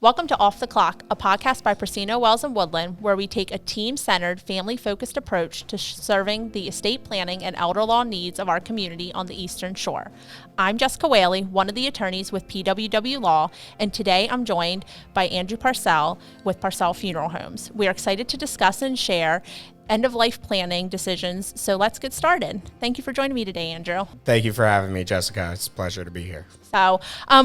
Welcome to Off the Clock, a podcast by Procino-Wells and Woodland, where we take a team-centered, family-focused approach to serving the estate planning and elder law needs of our community on the Eastern Shore. I'm Jessica Whaley, one of the attorneys with PWW Law, and today I'm joined by Andrew Parsell with Parsell Funeral Homes. We are excited to discuss and share end-of-life planning decisions, so let's get started. Thank you for joining me today, Andrew. Thank you for having me, Jessica. It's a pleasure to be here. So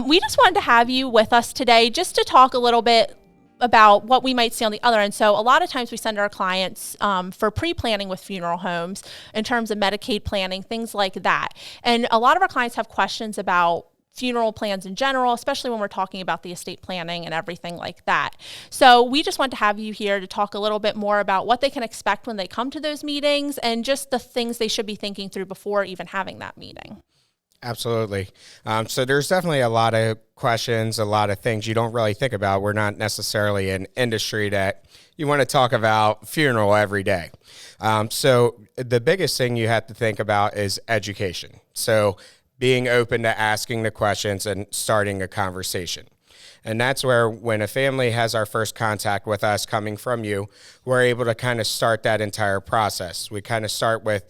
we just wanted to have you with us today just to talk a little bit about what we might see on the other end. So a lot of times we send our clients for pre-planning with funeral homes in terms of Medicaid planning, things like that. And a lot of our clients have questions about funeral plans in general, especially when we're talking about the estate planning and everything like that. So we just want to have you here to talk a little bit more about what they can expect when they come to those meetings and just the things they should be thinking through before even having that meeting. Absolutely. So there's definitely a lot of questions, a lot of things you don't really think about. We're not necessarily an industry that you want to talk about funeral every day. So the biggest thing you have to think about is education. So being open to asking the questions and starting a conversation. And that's where when a family has our first contact with us coming from you, we're able to kind of start that entire process. We kind of start with,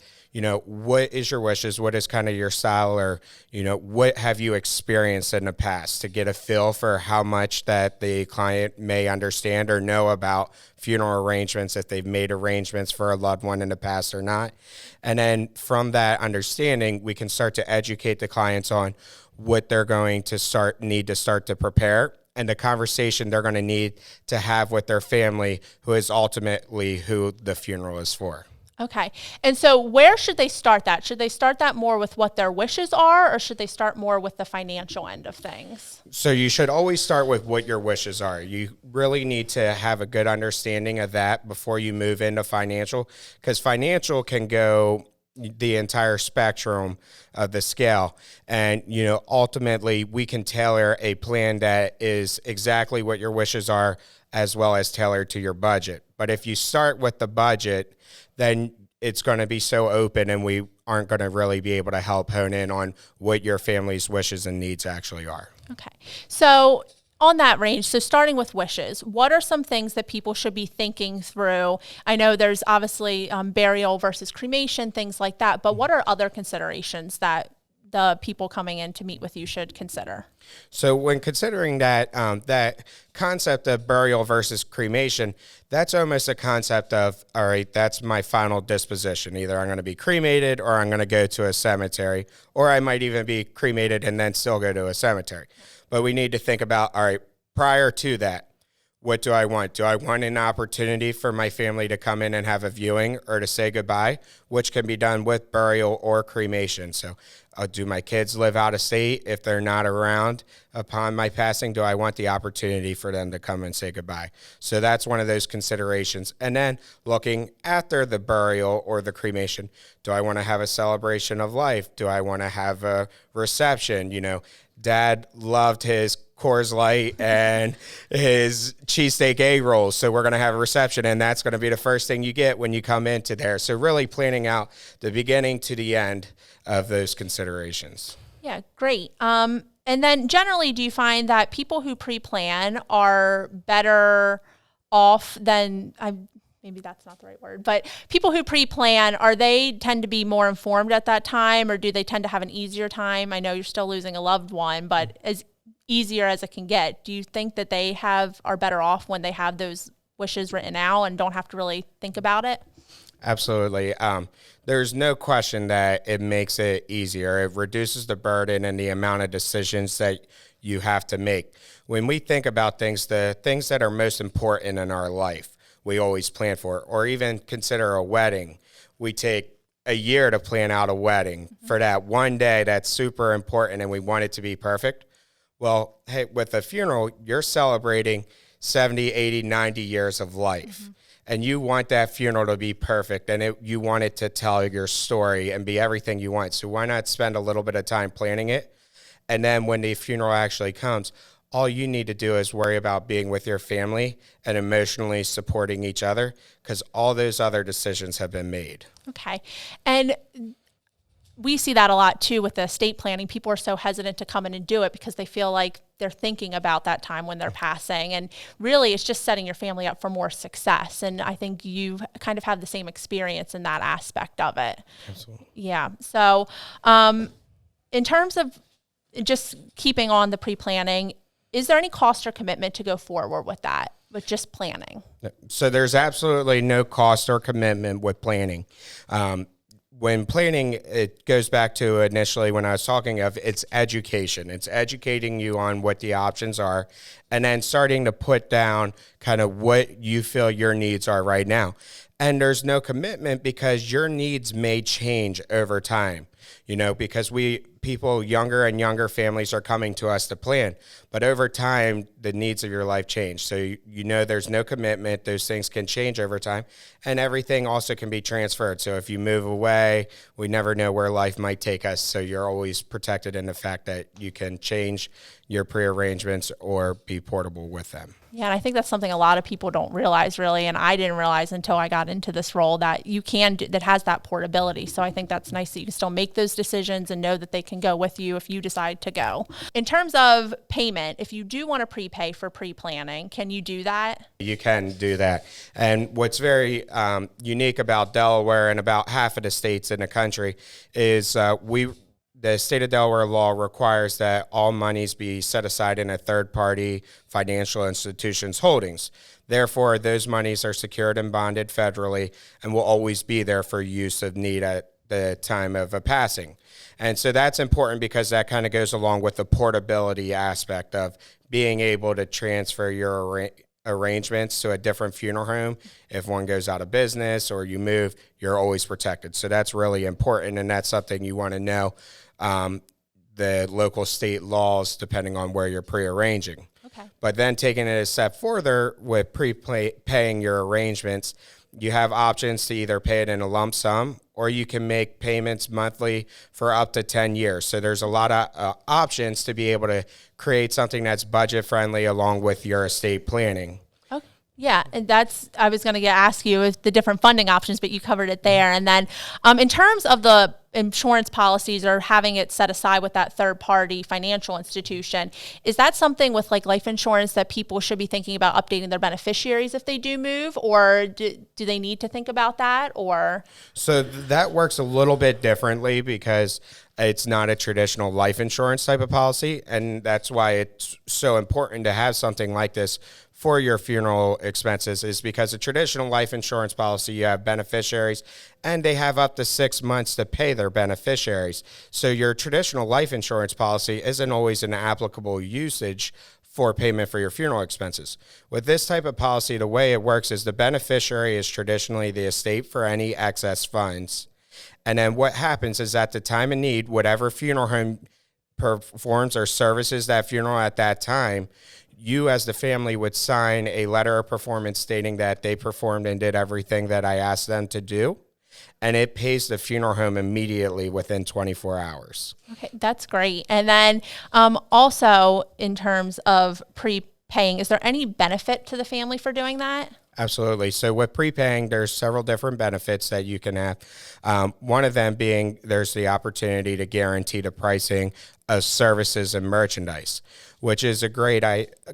what is your wishes? What is kind of your style, or, what have you experienced in the past, to get a feel for how much that the client may understand or know about funeral arrangements, if they've made arrangements for a loved one in the past or not. And then from that understanding, we can start to educate the clients on what they're going to need to start to prepare, and the conversation they're going to need to have with their family, who is ultimately who the funeral is for. Okay. And so where should they start that? Should they start that more with what their wishes are, or should they start more with the financial end of things? So you should always start with what your wishes are. You really need to have a good understanding of that before you move into financial, because financial can go the entire spectrum of the scale. And, ultimately we can tailor a plan that is exactly what your wishes are, as well as tailored to your budget. But if you start with the budget, then it's going to be so open, and we aren't going to really be able to help hone in on what your family's wishes and needs actually are. Okay. So on that range, so starting with wishes, what are some things that people should be thinking through? I know there's obviously burial versus cremation, things like that, but what are other considerations that the people coming in to meet with you should consider? So when considering that that concept of burial versus cremation, that's almost a concept of, all right, that's my final disposition. Either I'm going to be cremated, or I'm going to go to a cemetery, or I might even be cremated and then still go to a cemetery. But we need to think about, all right, prior to that, what do I want? Do I want an opportunity for my family to come in and have a viewing or to say goodbye, which can be done with burial or cremation? So do my kids live out of state? If they're not around upon my passing, do I want the opportunity for them to come and say goodbye? So that's one of those considerations. And then looking after the burial or the cremation, do I want to have a celebration of life? Do I want to have a reception? Dad loved his Coors Light and his cheesesteak egg rolls, so we're going to have a reception, and that's going to be the first thing you get when you come into there. So really planning out the beginning to the end of those considerations. Yeah, great. And then generally, do you find that people who pre-plan are better off than, maybe that's not the right word, but people who pre-plan, they tend to be more informed at that time, or do they tend to have an easier time? I know you're still losing a loved one, but as easier as it can get, do you think that they are better off when they have those wishes written out and don't have to really think about it? Absolutely. There's no question that it makes it easier. It reduces the burden and the amount of decisions that you have to make. When we think about the things that are most important in our life, we always plan for, or even consider a wedding. We take a year to plan out a wedding for that one day that's super important, and we want it to be perfect. Well, hey, with a funeral, you're celebrating 70, 80, 90 years of life. And you want that funeral to be perfect, and you want it to tell your story and be everything you want. So why not spend a little bit of time planning it? And then when the funeral actually comes, all you need to do is worry about being with your family and emotionally supporting each other, because all those other decisions have been made. Okay. And we see that a lot too with the estate planning. People are so hesitant to come in and do it because they feel like they're thinking about that time when they're passing. And really, it's just setting your family up for more success. And I think you kind of have the same experience in that aspect of it. Absolutely. Yeah. So in terms of just keeping on the pre-planning, is there any cost or commitment to go forward with that, with just planning? So there's absolutely no cost or commitment with planning. When planning, it goes back to initially when I was talking of it's education. It's educating you on what the options are and then starting to put down kind of what you feel your needs are right now. And there's no commitment because your needs may change over time, because people, younger and younger families are coming to us to plan. But over time, the needs of your life change. So, there's no commitment. Those things can change over time. And everything also can be transferred. So if you move away, we never know where life might take us. So you're always protected in the fact that you can change your pre-arrangements or be portable with them. Yeah, and I think that's something a lot of people don't realize really, and I didn't realize until I got into this role that you can do, that has that portability. So I think that's nice that you can still make those decisions and know that they can go with you if you decide to go. In terms of payment, if you do want to prepay for pre-planning, can you do that? You can do that. And what's very unique about Delaware and about half of the states in the country is the state of Delaware law requires that all monies be set aside in a third-party financial institution's holdings. Therefore, those monies are secured and bonded federally and will always be there for use of need at the time of a passing. And so that's important because that kind of goes along with the portability aspect of being able to transfer your arrangements to a different funeral home. If one goes out of business or you move, you're always protected. So that's really important, and that's something you want to know. The local state laws, depending on where you're pre-arranging. Okay. But then taking it a step further with paying your arrangements, you have options to either pay it in a lump sum or you can make payments monthly for up to 10 years. So there's a lot of options to be able to create something that's budget friendly along with your estate planning. Yeah, and I was going to ask you is the different funding options, but you covered it there. And then in terms of the insurance policies or having it set aside with that third-party financial institution, is that something with like life insurance that people should be thinking about updating their beneficiaries if they do move, or do they need to think about that? Or so that works a little bit differently because it's not a traditional life insurance type of policy, and that's why it's so important to have something like this for your funeral expenses, is because a traditional life insurance policy, you have beneficiaries and they have up to 6 months to pay their beneficiaries. So your traditional life insurance policy isn't always an applicable usage for payment for your funeral expenses. With this type of policy, the way it works is the beneficiary is traditionally the estate for any excess funds. And then what happens is at the time of need, whatever funeral home performs or services that funeral at that time, you as the family would sign a letter of performance stating that they performed and did everything that I asked them to do. And it pays the funeral home immediately within 24 hours. Okay, that's great. And then also in terms of prepaying, is there any benefit to the family for doing that? Absolutely. So with prepaying, there's several different benefits that you can have. One of them being there's the opportunity to guarantee the pricing of services and merchandise, which is a great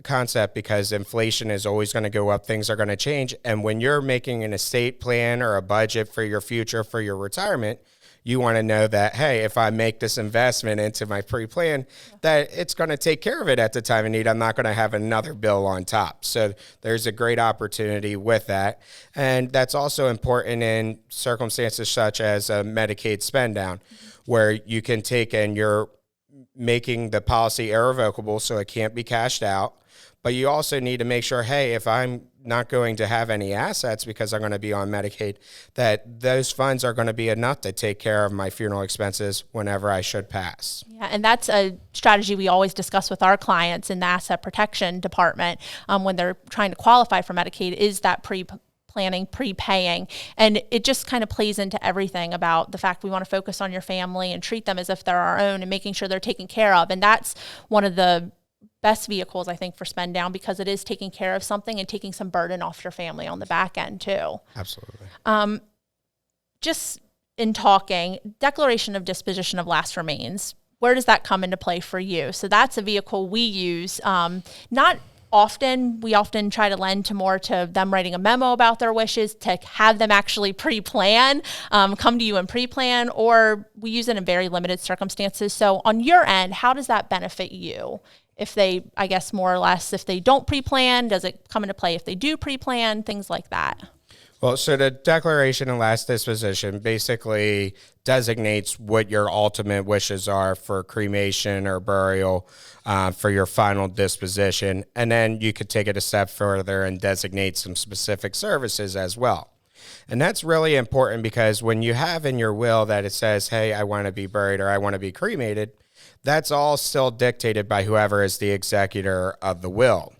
concept because inflation is always going to go up. Things are going to change. And when you're making an estate plan or a budget for your future, for your retirement, you want to know that, hey, if I make this investment into my pre-plan, that it's going to take care of it at the time of need. I'm not going to have another bill on top. So there's a great opportunity with that. And that's also important in circumstances such as a Medicaid spend down, where you can take and you're making the policy irrevocable so it can't be cashed out. But you also need to make sure, hey, if I'm not going to have any assets because I'm going to be on Medicaid, that those funds are going to be enough to take care of my funeral expenses whenever I should pass. Yeah, and that's a strategy we always discuss with our clients in the asset protection department when they're trying to qualify for Medicaid, is that planning, prepaying. And it just kind of plays into everything about the fact we want to focus on your family and treat them as if they're our own and making sure they're taken care of. And that's one of the best vehicles, I think, for spend down, because it is taking care of something and taking some burden off your family on the back end too. Absolutely. Just in talking, declaration of disposition of last remains, where does that come into play for you? So that's a vehicle we use, not often. We often try to lend to more to them writing a memo about their wishes, to have them actually pre-plan, come to you and pre-plan, or we use it in very limited circumstances. So on your end, how does that benefit you? If they, I guess more or less, if they don't pre-plan, does it come into play if they do pre-plan, things like that? Well, so the declaration of last disposition basically designates what your ultimate wishes are for cremation or burial, for your final disposition. And then you could take it a step further and designate some specific services as well. And that's really important because when you have in your will that it says, hey, I want to be buried or I want to be cremated, that's all still dictated by whoever is the executor of the will.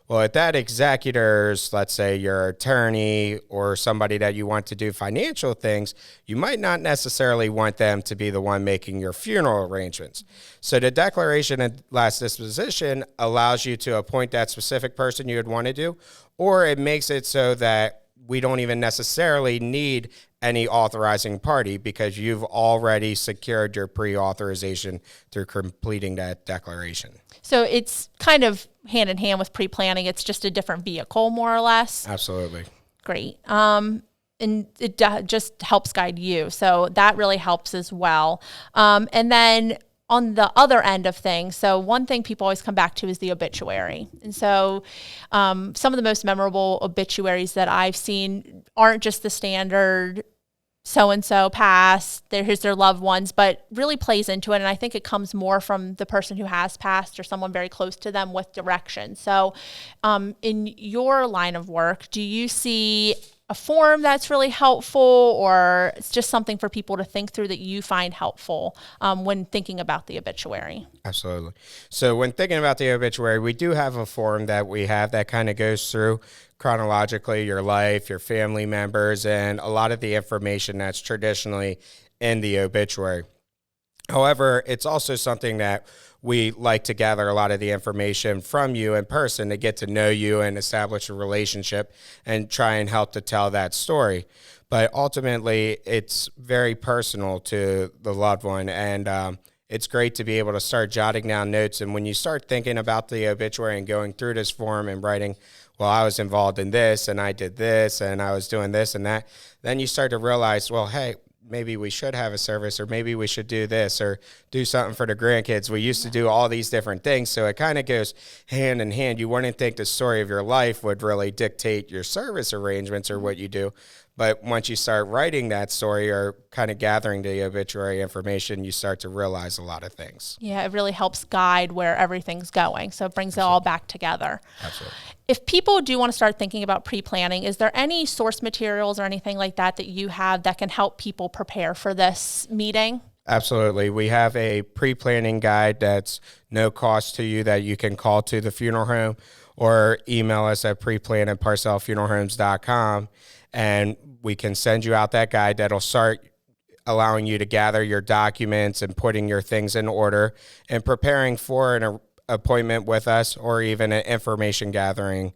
Well, if that executor's, let's say your attorney or somebody that you want to do financial things, you might not necessarily want them to be the one making your funeral arrangements. So the declaration of last disposition allows you to appoint that specific person you would want to do, or it makes it so that we don't even necessarily need any authorizing party because you've already secured your pre-authorization through completing that declaration. So it's kind of hand in hand with pre-planning. It's just a different vehicle, more or less. Absolutely. Great. And it just helps guide you. So that really helps as well. And then on the other end of things, so one thing people always come back to is the obituary. And so some of the most memorable obituaries that I've seen aren't just the standard so-and-so passed, here's their loved ones, but really plays into it. And I think it comes more from the person who has passed or someone very close to them with direction. So in your line of work, do you see a form that's really helpful, or it's just something for people to think through that you find helpful when thinking about the obituary? Absolutely. So when thinking about the obituary, we do have a form that we have that kind of goes through chronologically your life, your family members, and a lot of the information that's traditionally in the obituary. However, it's also something that we like to gather a lot of the information from you in person to get to know you and establish a relationship and try and help to tell that story. But ultimately, it's very personal to the loved one, and it's great to be able to start jotting down notes. And when you start thinking about the obituary and going through this form and writing, well, I was involved in this, and I did this, and I was doing this and that, then you start to realize, well, hey, maybe we should have a service, or maybe we should do this or do something for the grandkids. We used to do all these different things. So it kind of goes hand in hand. You wouldn't think the story of your life would really dictate your service arrangements or what you do. But once you start writing that story or kind of gathering the obituary information, you start to realize a lot of things. Yeah, it really helps guide where everything's going. So it brings it all back together. Absolutely. If people do want to start thinking about pre-planning, is there any source materials or anything like that that you have that can help people prepare for this meeting? Absolutely. We have a pre-planning guide that's no cost to you that you can call to the funeral home or email us at preplan@parsellfuneralhomes.com, and we can send you out that guide that'll start allowing you to gather your documents and putting your things in order and preparing for an appointment with us or even an information gathering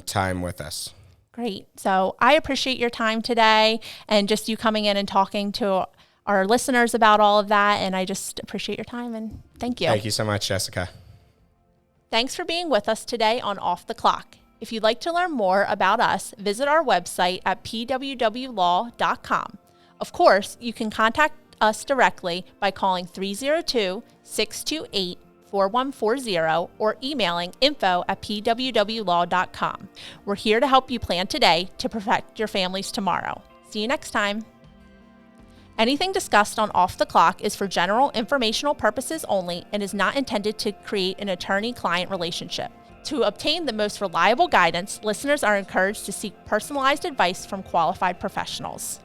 time with us. Great. So I appreciate your time today and just you coming in and talking to our listeners about all of that. And I just appreciate your time and thank you. Thank you so much, Jessica. Thanks for being with us today on Off the Clock. If you'd like to learn more about us, visit our website at pwwlaw.com. Of course, you can contact us directly by calling 302-628-4140 or emailing info@pwwlaw.com. We're here to help you plan today to protect your families tomorrow. See you next time. Anything discussed on Off the Clock is for general informational purposes only and is not intended to create an attorney-client relationship. To obtain the most reliable guidance, listeners are encouraged to seek personalized advice from qualified professionals.